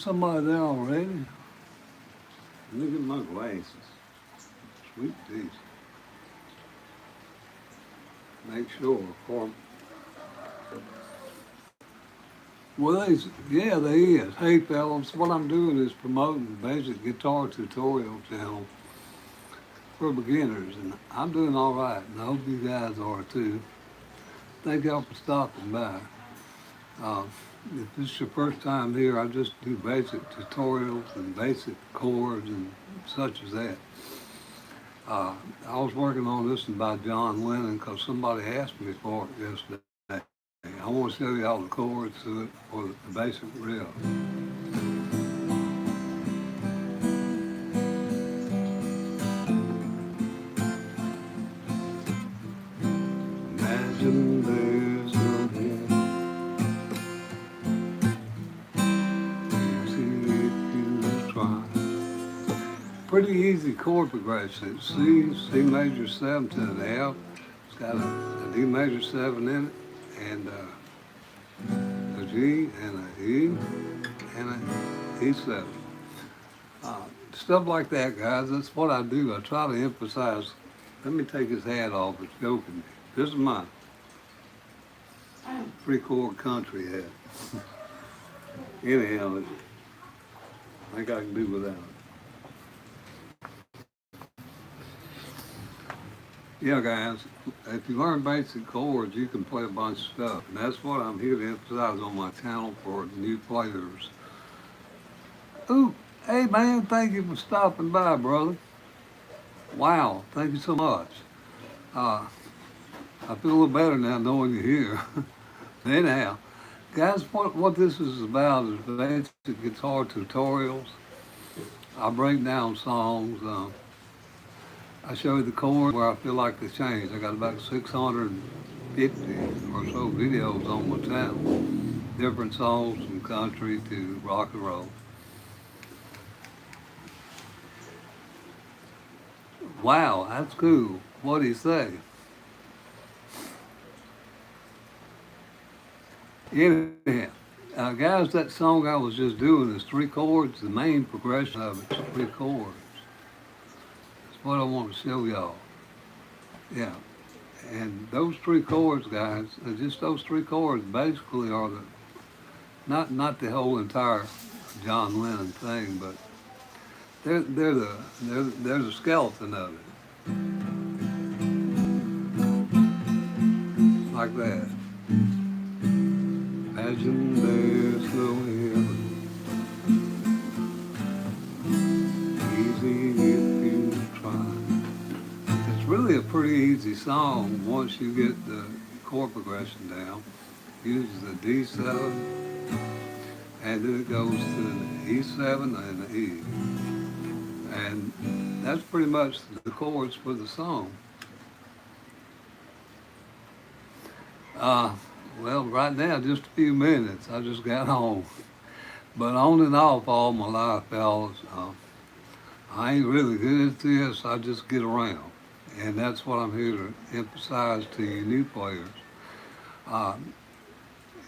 somebody there already? Look at my glasses. Sweet Jesus. Make sure, or Well, yeah, there is. Hey, fellas, what I'm doing is promoting the basic guitar tutorial channel for beginners, and I'm doing all right, and I hope you guys are too. Thank y'all for stopping by. Uh, if this is your first time here, I just do basic tutorials and basic chords and such as that. I was working on this one by John Lennon because somebody asked me for it yesterday. I want to show you all the chords to it for the basic riff. Imagine there's no end, easy if you try. Pretty easy chord progression. It's C major 7 to an F. It's got a D major 7 in it, and a G and a E and a E7. Stuff like that, guys. That's what I do. I try to emphasize. Let me take his hat off. It's joking me. This is my 3-chord country hat. Anyhow, I think I can do without it. Yeah, guys, if you learn basic chords, you can play a bunch of stuff. And that's what I'm here to emphasize on my channel for new players. Ooh, hey man, thank you for stopping by, brother. Wow, thank you so much. I feel a little better now knowing you're here. Anyhow, guys, what this is about is basic guitar tutorials. I break down songs. I show you the chords where I feel like they change. I got about 650 or so videos on my channel. Different songs from country to rock and roll. Wow, that's cool. What do you say? Anyhow, guys, that song I was just doing is 3 chords. The main progression of it's 3 chords. That's what I want to show y'all. Yeah, and those 3 chords, guys, just those 3 chords basically are not the whole entire John Lennon thing, but they're the skeleton of it, like that. Imagine there's no heaven, easy if you try. It's really a pretty easy song once you get the chord progression down. Uses the D7, and then it goes to the E7 and the E. And that's pretty much the chords for the song. Well, right now, just a few minutes. I just got home. But on and off all my life, fellas, I ain't really good at this. I just get around. And that's what I'm here to emphasize to you new players.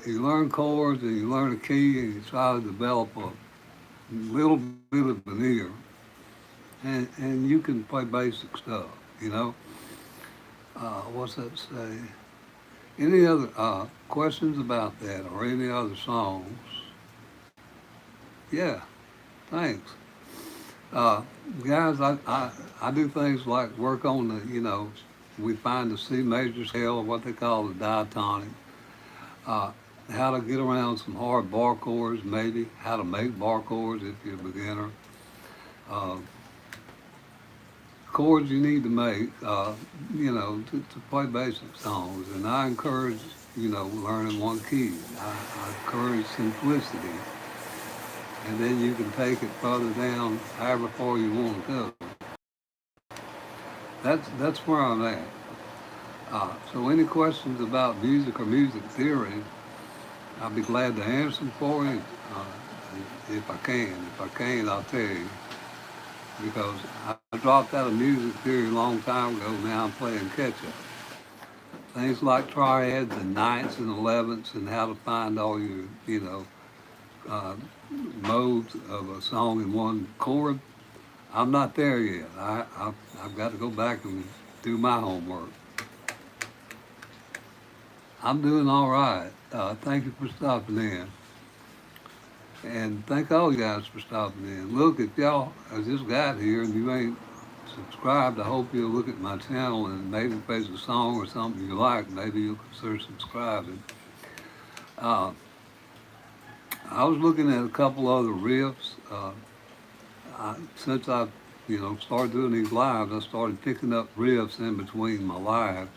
You learn chords and you learn a key and you try to develop a little bit of an ear. And you can play basic stuff, you know. What's that say? Any other questions about that or any other songs? Yeah, thanks. Guys, I do things like work on the, we find the C major scale, or what they call the diatonic. How to get around some hard bar chords, maybe. How to make bar chords if you're a beginner. Chords you need to make, to play basic songs. And I encourage, learning one key. I encourage simplicity. And then you can take it further down, however far you want to go. That's where I'm at. So any questions about music or music theory, I'll be glad to answer them for you if I can. If I can't, I'll tell you. Because I dropped out of music theory a long time ago. Now I'm playing catch-up. Things like triads and ninths and 11ths and how to find all your, uh, modes of a song in one chord. I'm not there yet. I've got to go back and do my homework. I'm doing all right. Thank you for stopping in. And thank all you guys for stopping in. Look, if y'all just got here and you ain't subscribed, I hope you'll look at my channel and maybe if there's a song or something you like, maybe you'll consider subscribing. Uh, I was looking at a couple other riffs. Since I, started doing these lives, I started picking up riffs in between my lives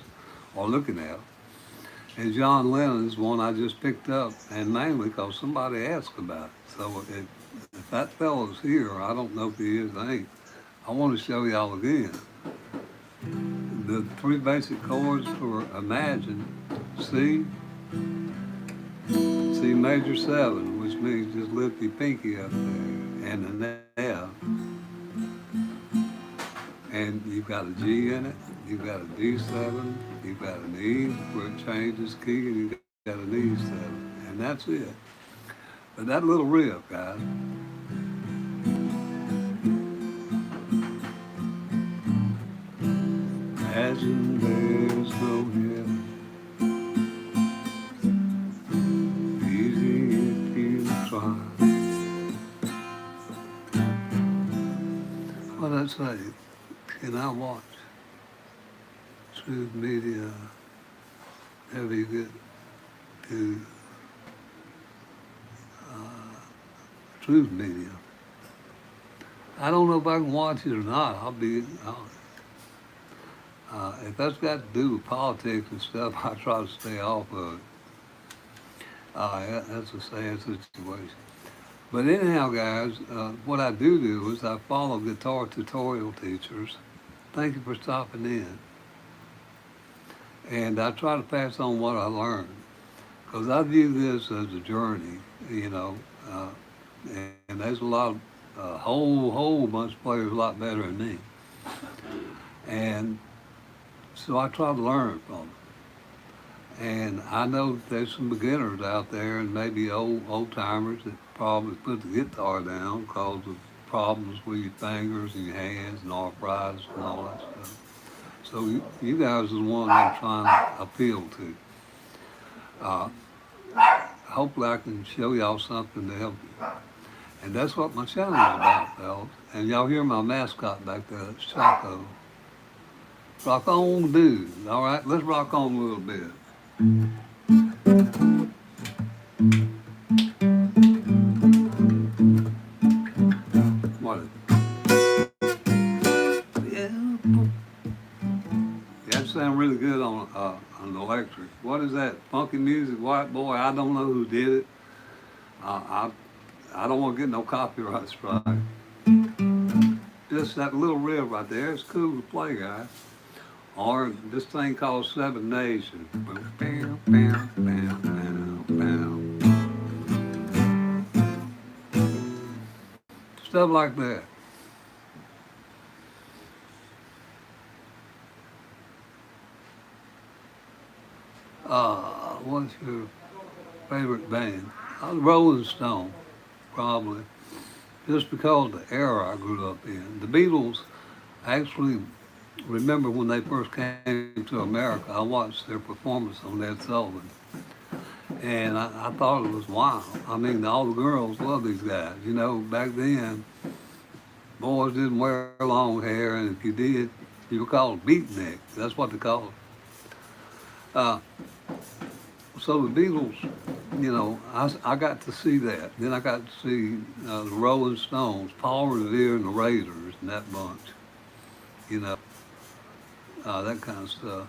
or looking at them. And John Lennon's one I just picked up, and mainly because somebody asked about it. So if that fellow's here, I don't know if he is, I ain't. I want to show y'all again. The three basic chords for Imagine: C, C major 7, which means just lift your pinky up there, and an F. And you've got a G in it, you've got a D7, you've got an E where it changes key, and you've got an E7, and that's it. But that little riff, guys. Imagine there's no heaven, easy if you try. What I say? Can I watch Truth Media ever you get to Truth Media? I don't know if I can watch it or not. If that's got to do with politics and stuff, I try to stay off of it. That's a sad situation. But anyhow, guys, what I do is I follow guitar tutorial teachers. Thank you for stopping in. And I try to pass on what I learned. Because I view this as a journey, and there's a whole bunch of players a lot better than me. And so I try to learn from them. And I know that there's some beginners out there and maybe old timers that probably put the guitar down because of problems with your fingers and your hands and arthritis and all that stuff. So you guys are the one I'm trying to appeal to. Hopefully I can show y'all something to help you. And that's what my channel is about, fellas. And y'all hear my mascot back there, it's Chaco. Rock on, dude. All right, let's rock on a little bit. What? Yeah. That sounds really good on an electric. What is that? Funky music, white boy. I don't know who did it. I don't want to get no copyright strike. Just that little riff right there. It's cool to play, guys. Or this thing called Seven Nations. Bam, bam, bam, bam, bam. Stuff like that. What's your favorite band? Rolling Stone, probably. Just because of the era I grew up in. The Beatles, actually, remember when they first came to America, I watched their performance on Ed Sullivan. And I thought it was wild. I mean, all the girls love these guys. Back then, boys didn't wear long hair, and if you did, you were called beatnik. That's what they called it. So the Beatles, I got to see that. Then I got to see the Rolling Stones, Paul Revere and the Raiders and that bunch, that kind of stuff.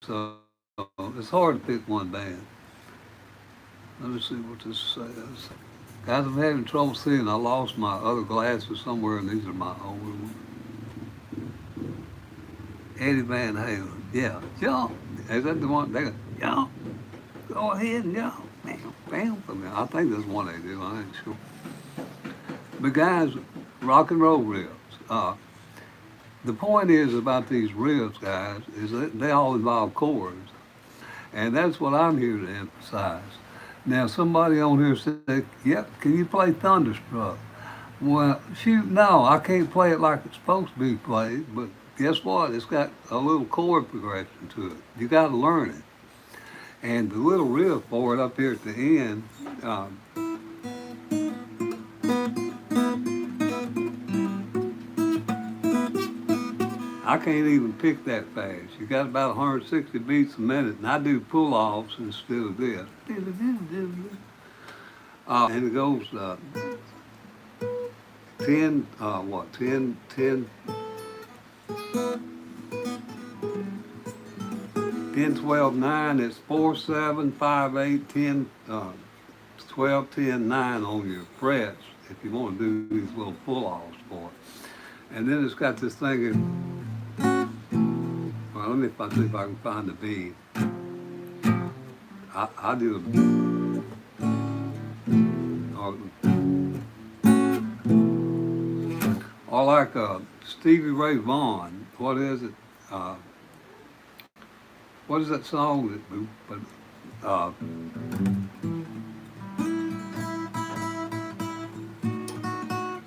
So it's hard to pick one band. Let me see what this says. Guys, I'm having trouble seeing. I lost my other glasses somewhere, and these are my old ones. Eddie Van Halen. Yeah, jump. Is that the one? They go, jump. Go ahead and jump. Bam, bam. I think that's one they do. I ain't sure. But guys, rock and roll riffs. The point is about these riffs, guys, is that they all involve chords. And that's what I'm here to emphasize. Now somebody on here said, "Yep, can you play Thunderstruck?" Well, shoot, no, I can't play it like it's supposed to be played. But guess what? It's got a little chord progression to it. You got to learn it. And the little riff for it up here at the end, um, I can't even pick that fast. You got about 160 beats a minute, and I do pull-offs instead of this. And it goes 10, 10, 10, 12, 9. It's 4, 7, 5, 8, 10, 12, 10, 9 on your frets if you want to do these little pull-offs for it. And then it's got this thing in, well, let me see if I can find the B. I do or like Stevie Ray Vaughan. What is it? Uh, what is that song that?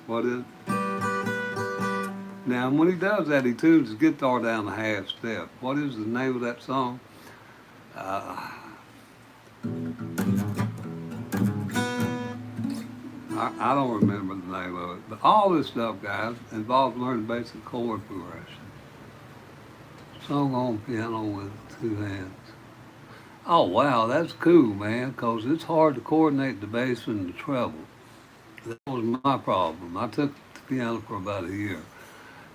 What is it? Now when he does that, he tunes his guitar down a half step. What is the name of that song? Uh, I don't remember the name of it, but all this stuff, guys, involves learning basic chord progression. Song on piano with two hands. Oh wow, that's cool, man, because it's hard to coordinate the bass and the treble. That was my problem. I took the piano for about a year,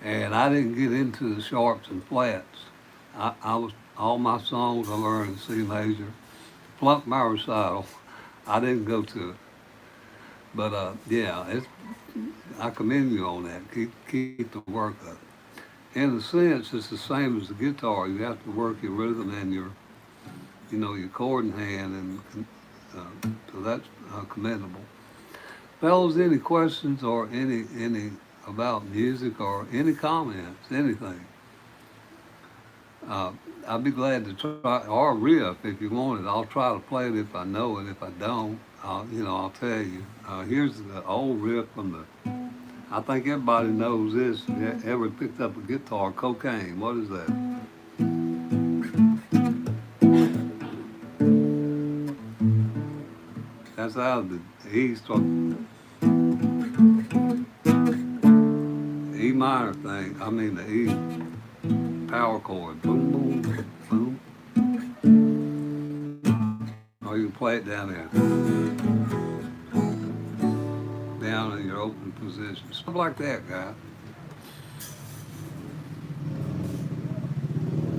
and I didn't get into the sharps and flats. I was all my songs I learned in C major. Flunked my recital. I didn't go to it, but yeah, I commend you on that. Keep the work up. In a sense, it's the same as the guitar. You have to work your rhythm and your chord in hand, and so that's commendable. Fellas, any questions or any about music or any comments, anything? I'd be glad to try, or riff if you want it. I'll try to play it if I know it. If I don't, I'll tell you. Here's the old riff from the. I think everybody knows this. Ever picked up a guitar? Cocaine. What is that? That's how the E start. E minor thing. I mean the E power chord. Boom, boom, boom. Or you can play it down there. Down in your open position. Stuff like that, guys.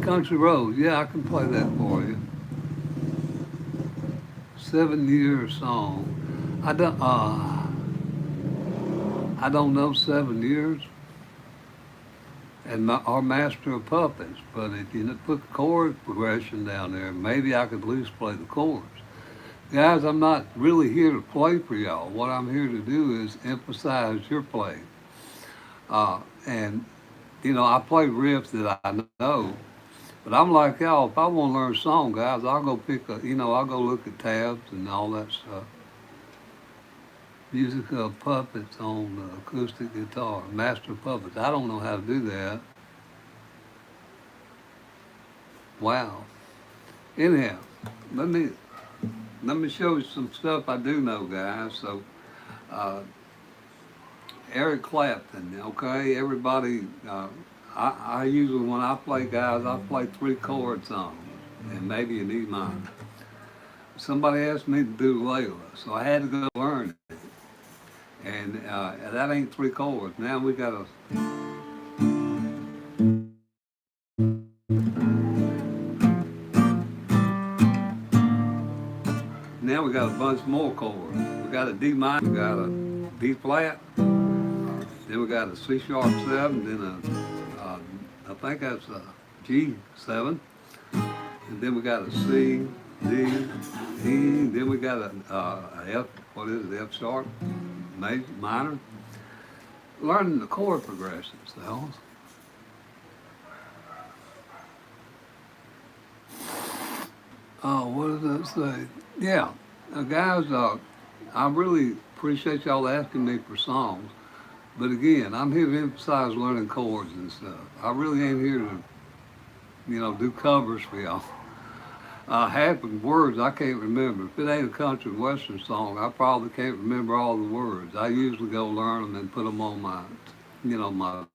Country Road. Yeah, I can play that for you. 7 year song. I don't know 7 years. And our Master of Puppets, but if you put the chord progression down there, maybe I could at least play the chords. Guys, I'm not really here to play for y'all. What I'm here to do is emphasize your playing. And, I play riffs that I know, but I'm like y'all, if I want to learn a song, guys, I'll go I'll go look at tabs and all that stuff. Music of Puppets on the acoustic guitar, Master of Puppets. I don't know how to do that. Wow. Anyhow, let me show you some stuff I do know, guys. So, Eric Clapton, okay? Everybody, I usually, when I play, guys, I play 3 chord songs and maybe an E minor. Somebody asked me to do Layla, so I had to go learn it. And that ain't 3 chords. Now we got a bunch more chords. We got a D minor, we got a D flat, then we got a C sharp 7, then I think that's a G7, and then we got a C, D, E, then we got a F, what is it, F sharp, major, minor. Learning the chord progressions, though. Oh, what does that say? Yeah, Now, guys, I really appreciate y'all asking me for songs. But again, I'm here to emphasize learning chords and stuff. I really ain't here to, do covers for y'all. Half the words I can't remember. If it ain't a country and western song, I probably can't remember all the words. I usually go learn them and put them on my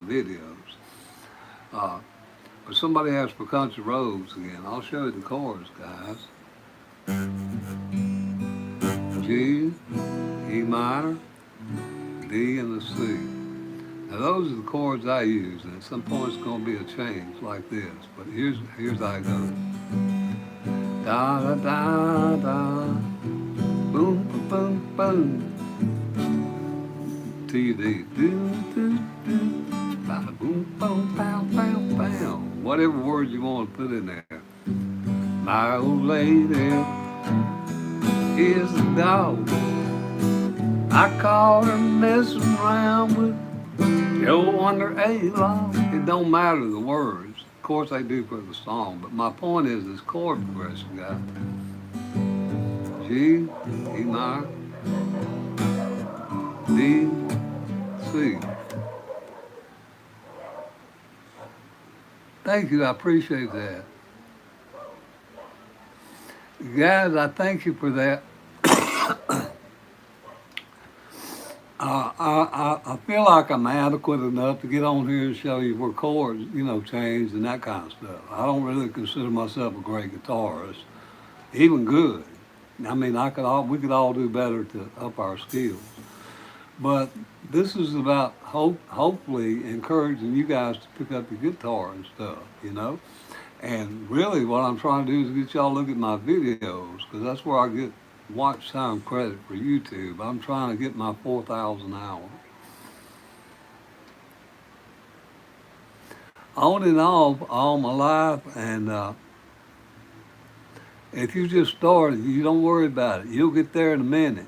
videos. Uh, but somebody asked for country roads again. I'll show you the chords, guys. G, E minor, D, and the C. Now those are the chords I use, and at some point it's going to be a change like this. But here's how it goes. Da da da da, boom boom boom, T D do do do, bada boom boom pow pow pow. Whatever words you want to put in there. My old lady is a dog. I caught her messing around with Joe under a log. It don't matter the words. Of course they do for the song, but my point is this chord progression, guys. G, E minor, D, C. Thank you, I appreciate that. Guys, I thank you for that. I feel like I'm adequate enough to get on here and show you where chords, change and that kind of stuff. I don't really consider myself a great guitarist, even good. I mean, we could all do better to up our skills. But this is about hopefully encouraging you guys to pick up your guitar and stuff. And really what I'm trying to do is get y'all to look at my videos, because that's where I get watch time credit for YouTube. I'm trying to get my 4,000 hours. On and off all my life, and if you just started, you don't worry about it. You'll get there in a minute.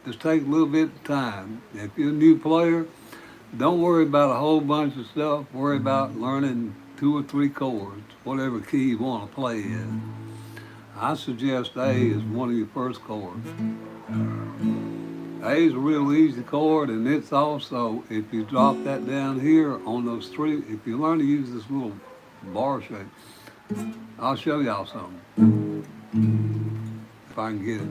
Just take a little bit of time. If you're a new player, don't worry about a whole bunch of stuff. Worry about learning 2 or 3 chords, whatever key you want to play in. I suggest A is one of your first chords. A is a real easy chord, and it's also, if you drop that down here on those 3, if you learn to use this little bar shape, I'll show y'all something, if I can get it.